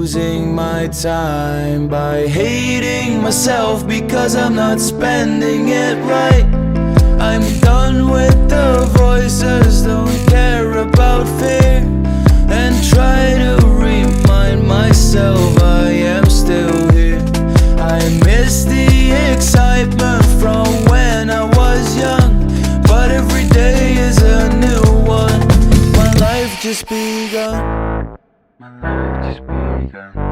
losing my time by hating myself because I'm not spending it right. I'm done with the voices, don't care about fear, and try to remind myself I am still here. I miss the excitement from when I was young, but every day is a new one. My life just begun. My life just begun.